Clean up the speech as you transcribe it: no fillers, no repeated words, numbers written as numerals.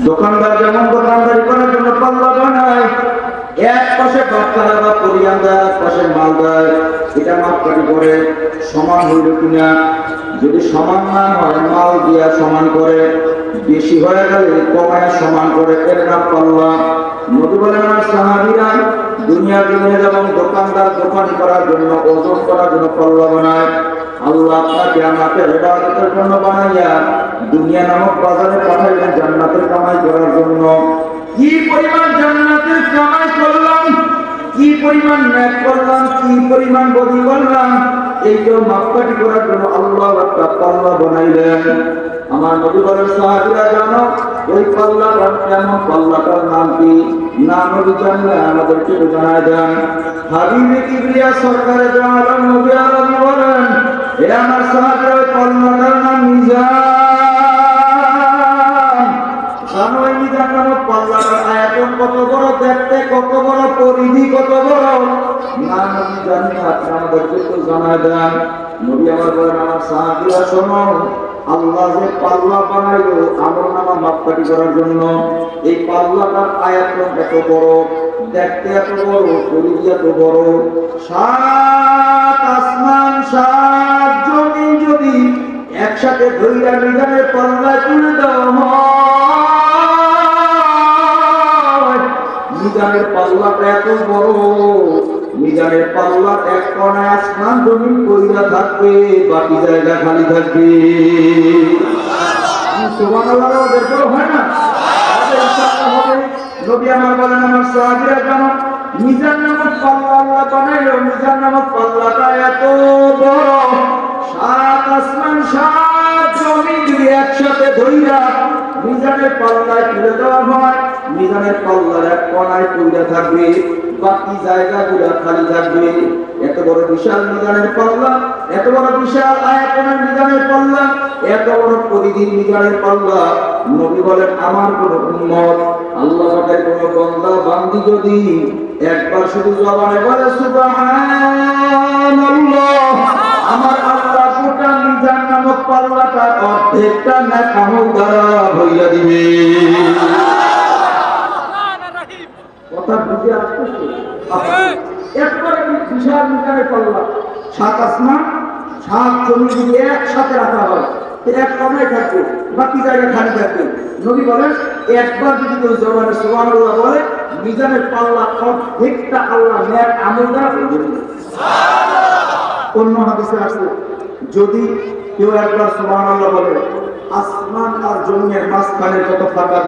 দোকানদার যেমন দোকানদারি করার জন্য পাল্লা বানায়, এক পাশে বাচ্চারা বা পরিয়ান দেয়, এক পাশে মাল দেয়, এটা মাপকাঠি করে সমান হইল কিনা। যদি সমান না হয় মাল দিয়া সমান করে, বেশি হয়ে গেলে কমায় সমান করে, এর নাম পাল্লা। নবী বলেন আমার সাহাবীরা দুনিয়া যেমন দোকানদার দোকান করার জন্য ওজন করার জন্য পাল্লা বানায়, আল্লাহ আপনাকে আমাকে ইবাদতের জন্য বানাইয়া দুনিয়া নামক বাজারে পাঠাইলেন জান্নাতের কামাই করার জন্য। কি পরিমাণ জান্নাতের কামাই করলাম, কি পরিমাণ নেক করলাম, কি পরিমাণ বদি করলাম, এইটা মাপকাঠি করার জন্য আল্লাহ একটা পাল্লা বানাইলেন। আমার নবী বলেন সাহাবীরা জানো ওই পাল্লাটার কেমন, পাল্লাটার নাম কি? না নবী জানলে আমাদেরকে জানায় দেন। হাবিবে কিবরিয়া সরকারে জানালেন নবী আরবি বলেন এ আমার সাহাবীরা ওই পাল্লাটার নাম মিজান। জানো এই মিজান নামক পাল্লাটার আয়তন কত বড়, দেখতে কত বড়, পরিধি কত বড়? না নবী জানি না, আপনি আমাদেরকে তো জানায় দেন। নবী আমার বলেন আমার সাহাবীরা শোনো, আল্লাহ যে পাল্লা বানাইলো আমলনামা মাপকাঠি করার জন্য, এই পাল্লাটার আয়তন এত বড়, দেখতে এত বড়, পরিধি এত বড়, সাত আসমান সাত জমিন যদি একসাথে ধইরা মিজানের পাল্লায় তুলে দেওয়া হয়, মিজানের পাল্লাটা এত বড়, মিজানের পাল্লার এক কোণায় আসমান জমিন কইরা থাকবে, বাকি জায়গা খালি থাকবে। সুবহানাল্লাহ, ওদের বড় হয় না? নবী আমার বলেন আমার সাহাবীরা জানো মিজান নামক পাল্লা আল্লাহ বানাইলো, মিজান নামক পাল্লাটা এত বড়, সাত আসমান সাত জমিন যদি একসাথে ধইরা মিজানের পাল্লায় তুলে দেওয়া হয়, মিজানের পাল্লার এক কোণায় কইরা থাকবে, বাকি জায়গাগুলো খালি থাকবে। এত বড় বিশাল মিজানের পাল্লা, এত বড় বিশাল আয়তনের মিজানের পাল্লা, এত বড় পরিধির মিজানের পাল্লা। নবী বলেন আমার কোন উম্মত আল্লাহ পাকের কোন বান্দা বান্দি যদি একবার শুধু জবানে বলে সুবহানাল্লাহ, আমার আল্লাহ গোটা মিজান নামক পাল্লাটা অর্ধেকটা নেক আমল দ্বারা ভরিয়া দিবে। কথা বুঝে আসতেছে? একবারে বিশাল মিজানের পাল্লা, সাত আসমান সাত জমিন যদি একসাথে রাখা হয়, এক কোণায় থাকবে, বাকি জায়গা খালি থাকবে। নবী বলেন একবার যদি কেউ জবানে সুবহানাল্লাহ বলে, মিজানের পাল্লা অর্ধেকটা আল্লাহ নেক আমল দ্বারা ভরিয়ে দিবে। অন্য হাদিসে আছে যদি কেউ একবার সুবহানাল্লাহ বলে, আসমান আর জমিনের মাঝখানে যত ফাঁকা